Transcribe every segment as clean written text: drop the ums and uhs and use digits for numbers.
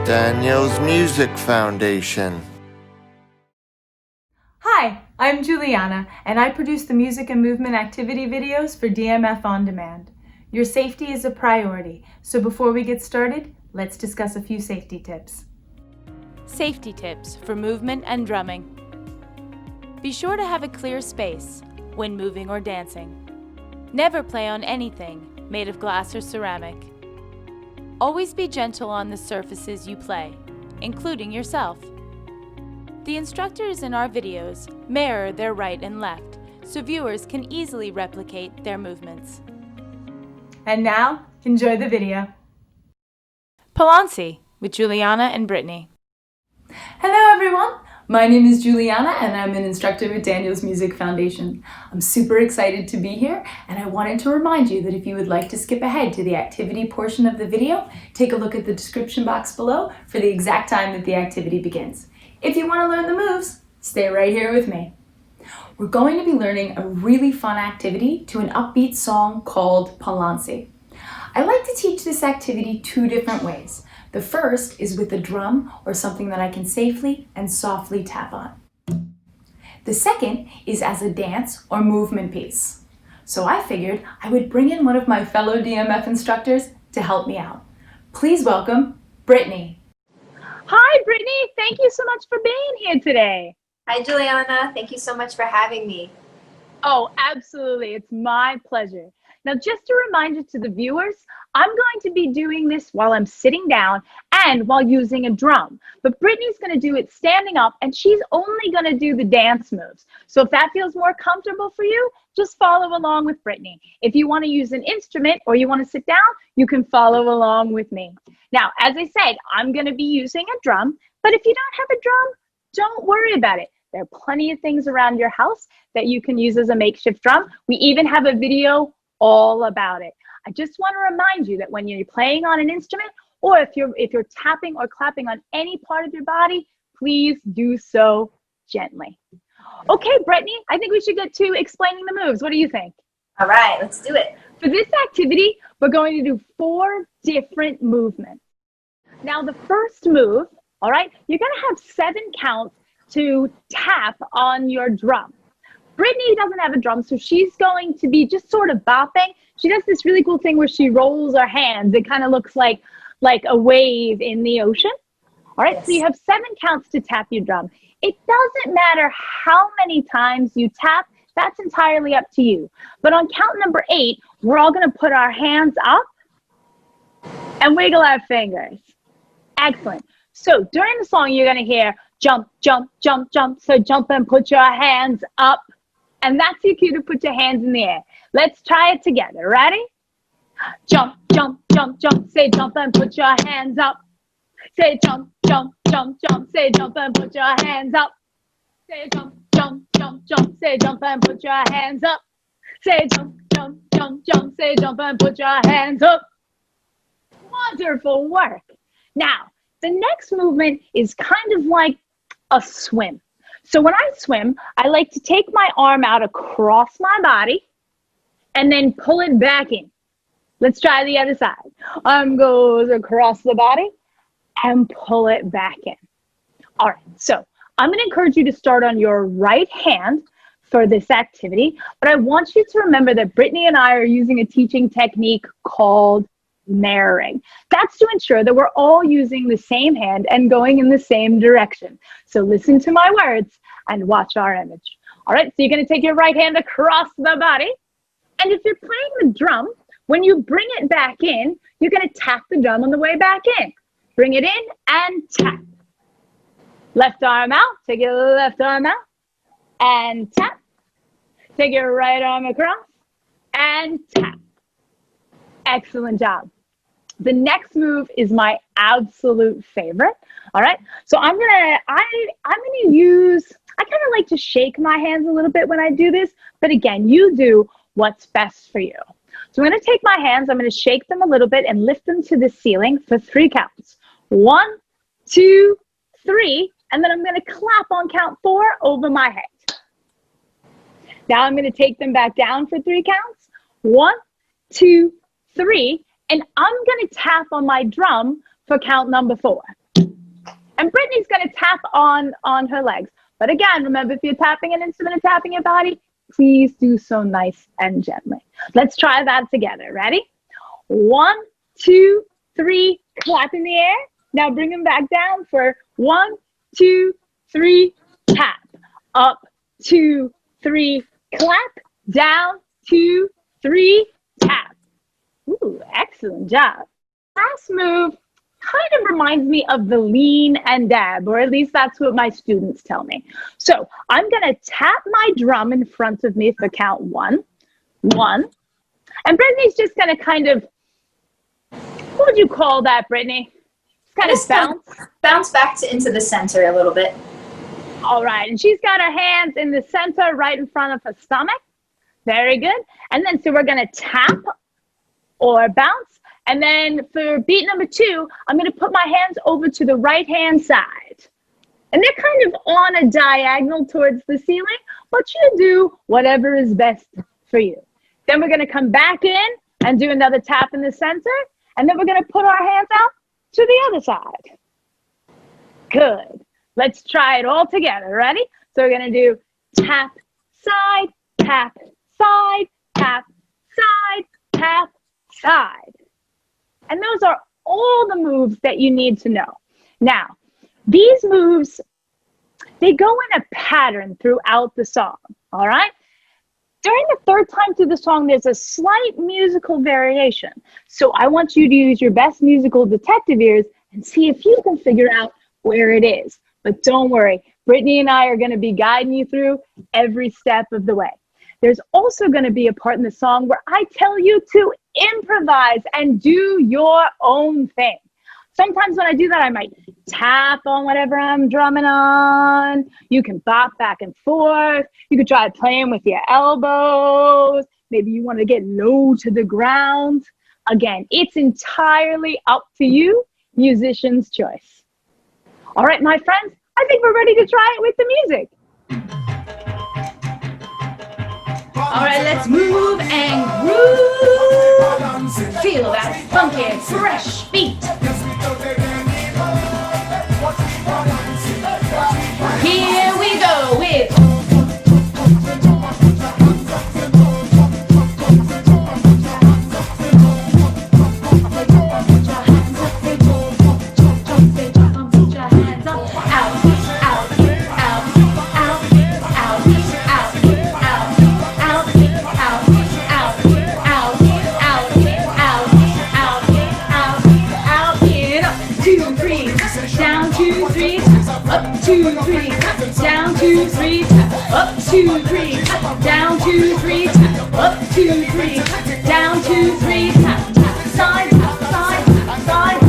Daniel's Music Foundation. Hi, I'm Juliana, and I produce the music and movement activity videos for DMF On Demand. Your safety is a priority, so before we get started, let's discuss a few safety tips. Safety tips for movement and drumming. Be sure to have a clear space when moving or dancing. Never play on anything made of glass or ceramic. Always be gentle on the surfaces you play, including yourself. The instructors in our videos mirror their right and left, so viewers can easily replicate their movements. And now, enjoy the video. Palance with Juliana and Brittany. Hello everyone! My name is Juliana and I'm an instructor with Daniel's Music Foundation. I'm super excited to be here, and I wanted to remind you that if you would like to skip ahead to the activity portion of the video, take a look at the description box below for the exact time that the activity begins. If you want to learn the moves, stay right here with me. We're going to be learning a really fun activity to an upbeat song called Palance. I like to teach this activity two different ways. The first is with a drum or something that I can safely and softly tap on. The second is as a dance or movement piece. So I figured I would bring in one of my fellow DMF instructors to help me out. Please welcome Brittany. Hi, Brittany. Thank you so much for being here today. Hi, Juliana. Thank you so much for having me. Oh, absolutely. It's my pleasure. Now, just a reminder to the viewers, I'm going to be doing this while I'm sitting down and while using a drum. But Brittany's going to do it standing up, and she's only going to do the dance moves. So if that feels more comfortable for you, just follow along with Brittany. If you want to use an instrument or you want to sit down, you can follow along with me. Now, as I said, I'm going to be using a drum, but if you don't have a drum, don't worry about it. There are plenty of things around your house that you can use as a makeshift drum. We even have a video all about it. I just want to remind you that when you're playing on an instrument, or if you're tapping or clapping on any part of your body, please do so gently. Okay, Brittany, I think we should get to explaining the moves. What do you think? All right, let's do it. For this activity, we're going to do 4 different movements. Now, the first move, all right, you're going to have 7 counts to tap on your drum. Brittany doesn't have a drum, so she's going to be just sort of bopping. She does this really cool thing where she rolls her hands. It kind of looks like a wave in the ocean. All right, yes. So you have 7 counts to tap your drum. It doesn't matter how many times you tap. That's entirely up to you. But on count number 8, we're all going to put our hands up and wiggle our fingers. Excellent. So during the song, you're going to hear jump, jump, jump, jump. So jump and put your hands up. And that's your cue to put your hands in the air. Let's try it together. Ready? Jump, jump, jump, jump. Say jump and put your hands up. Say jump, jump, jump, jump. Say jump and put your hands up. Say jump, jump, jump, jump. Say jump and put your hands up. Say jump, jump, jump, jump. Say jump and put your hands up. Wonderful work. Now, the next movement is kind of like a swim. So when I swim, I like to take my arm out across my body and then pull it back in. Let's try the other side. Arm goes across the body and pull it back in. All right, so I'm going to encourage you to start on your right hand for this activity, but I want you to remember that Brittany and I are using a teaching technique called mirroring. That's to ensure that we're all using the same hand and going in the same direction. So listen to my words and watch our image. All right, so you're going to take your right hand across the body. And if you're playing the drum, when you bring it back in, you're going to tap the drum on the way back in. Bring it in and tap. Left arm out. Take your left arm out and tap. Take your right arm across and tap. Excellent job. The next move is my absolute favorite. All right. So I'm gonna use, I kind of like to shake my hands a little bit when I do this, but again, you do what's best for you. So I'm gonna take my hands, I'm gonna shake them a little bit and lift them to the ceiling for 3 counts. 1, 2, 3, and then I'm gonna clap on count 4 over my head. Now I'm gonna take them back down for 3 counts. 1, 2, 3, and I'm going to tap on my drum for count number 4. 1, And Brittany's going to tap on her legs. But again, remember, if you're tapping an instrument and tapping your body, please do so nice and gently. Let's try that together. Ready? 1, 2, 3, clap in the air. Now bring them back down for 1, 2, 3, tap. Up, 2, 3, clap. Down, 2, 3, tap. Ooh, excellent job. Last move kind of reminds me of the lean and dab, or at least that's what my students tell me. So I'm going to tap my drum in front of me for count 1, 1. And Brittany's just going to kind of, what would you call that, Brittany? Kind of bounce back into the center a little bit. All right, and she's got her hands in the center right in front of her stomach. Very good. And then so we're going to tap or bounce. And then for beat number 2, I'm going to put my hands over to the right-hand side. And they're kind of on a diagonal towards the ceiling, but you do whatever is best for you. Then we're going to come back in and do another tap in the center. And then we're going to put our hands out to the other side. Good. Let's try it all together. Ready? So we're going to do tap, side, tap, side, tap, side, tap, side. And those are all the moves that you need to know. Now, these moves, they go in a pattern throughout the song, all right? During the third time through the song, there's a slight musical variation. So I want you to use your best musical detective ears and see if you can figure out where it is. But don't worry, Brittany and I are going to be guiding you through every step of the way. There's also going to be a part in the song where I tell you to improvise and do your own thing. Sometimes when I do that, I might tap on whatever I'm drumming on. You can bop back and forth. You could try playing with your elbows. Maybe you want to get low to the ground. Again, it's entirely up to you, musician's choice. All right, my friends, I think we're ready to try it with the music. All right, let's move and groove. Feel that funky, fresh beat. Here we go with up, 2, 3, down, 2, 3, up, 2, 3, down, 2, 3, up, 2, 3, down, 2, 3, side, side, side, side,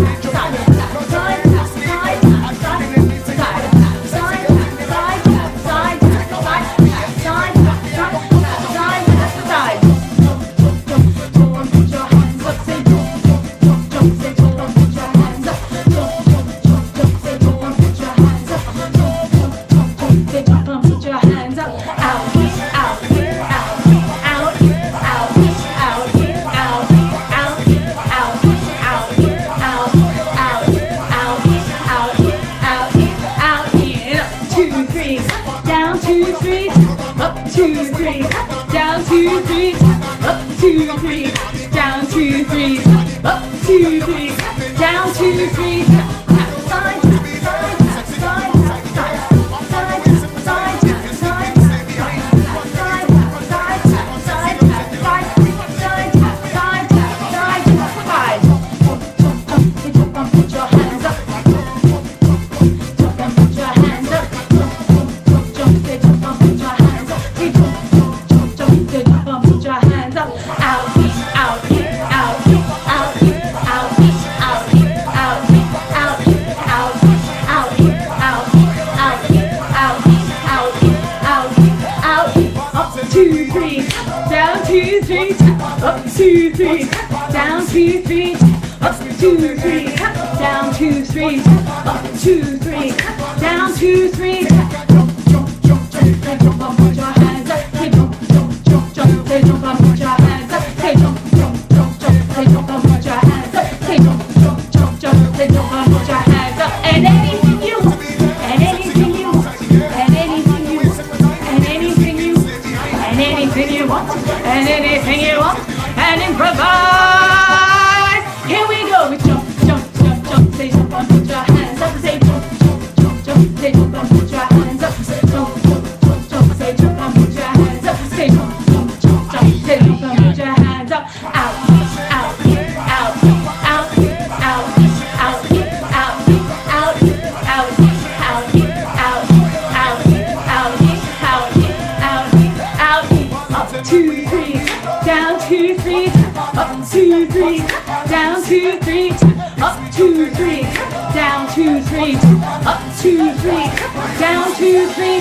down, 2, 3, up, 2, 3, down, 2, 3, up, 2, 3, down, 2, 3, side, side, side, down, 2, 3, up, 2, 3, down, 2, 3, up, 2, 3, down, 2, 3, up, 2, 3, down, 2, 3. Jump up, put your hands up. Hey, jump, jump, jump, jump. Hey, jump up, put your hands up. Hey, jump, jump, jump, jump. Hey, jump up, put your hands up. Hey, jump, jump, jump, jump. Hey, jump up, put your hands up. And anything you want. 3, up 2, 3, down 2, 3, up 2, 3, down 2, 3, up 2, 3, down 2, 3,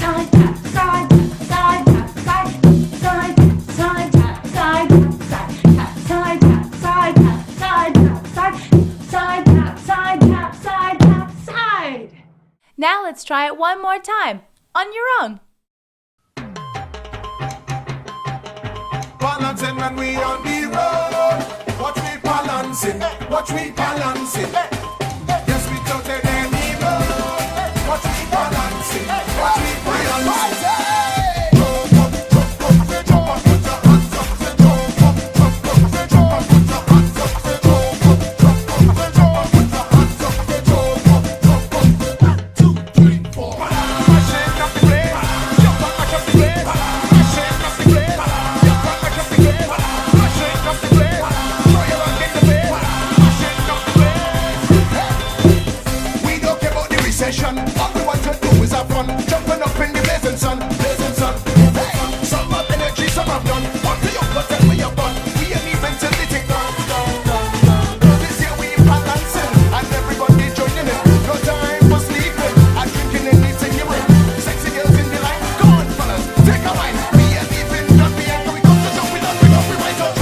side tap, side, side tap, side, side, side tap, side, side tap, side tap, side tap, side tap, side, side tap, side tap, side tap, side. Now let's try it one more time, on your own. Balancing when we on the road. Watch me balancing, watch me balancing. Yes, we don't take any road. Watch me balancing, watch me balancing. All we want to do is have fun, jumping up in the blazing sun, blazing sun. Hey, some have energy, some have none. What do you got and we have done? We ain't even till the thing done. This year we balancing, and everybody joining in. No time for sleeping, and drinking anything you want. Sexy girls in the line, come on fellas, take a wine. We ain't even done, we ain't going to jump, we done, we got, we right up.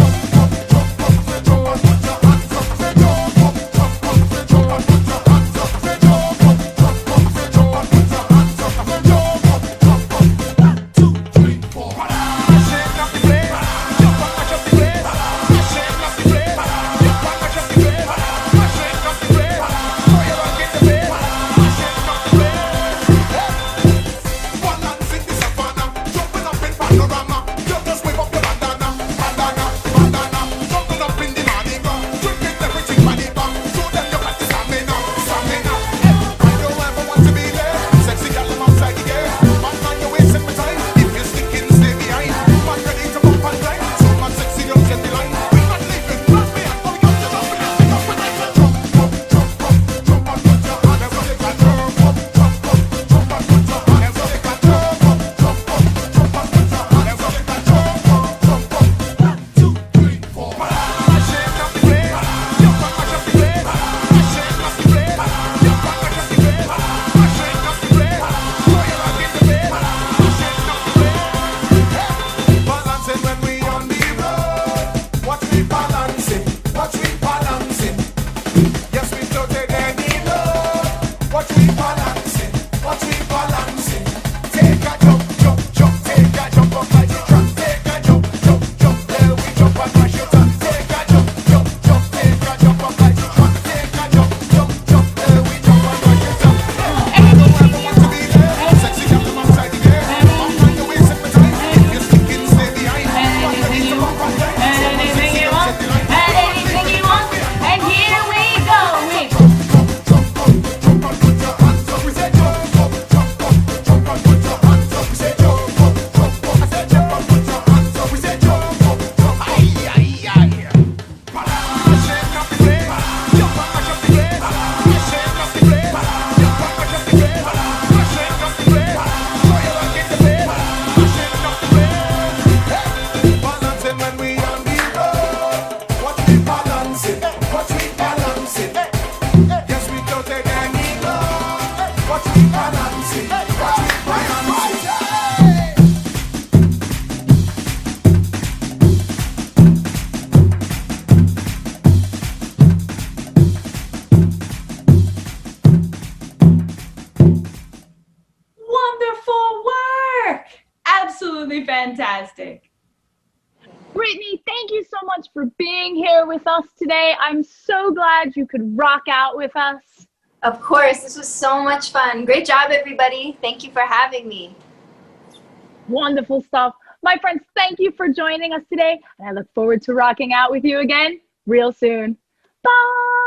Absolutely fantastic. Brittany, thank you so much for being here with us today. I'm so glad you could rock out with us. Of course, this was so much fun. Great job, everybody. Thank you for having me. Wonderful stuff. My friends, thank you for joining us today, and I look forward to rocking out with you again real soon. Bye!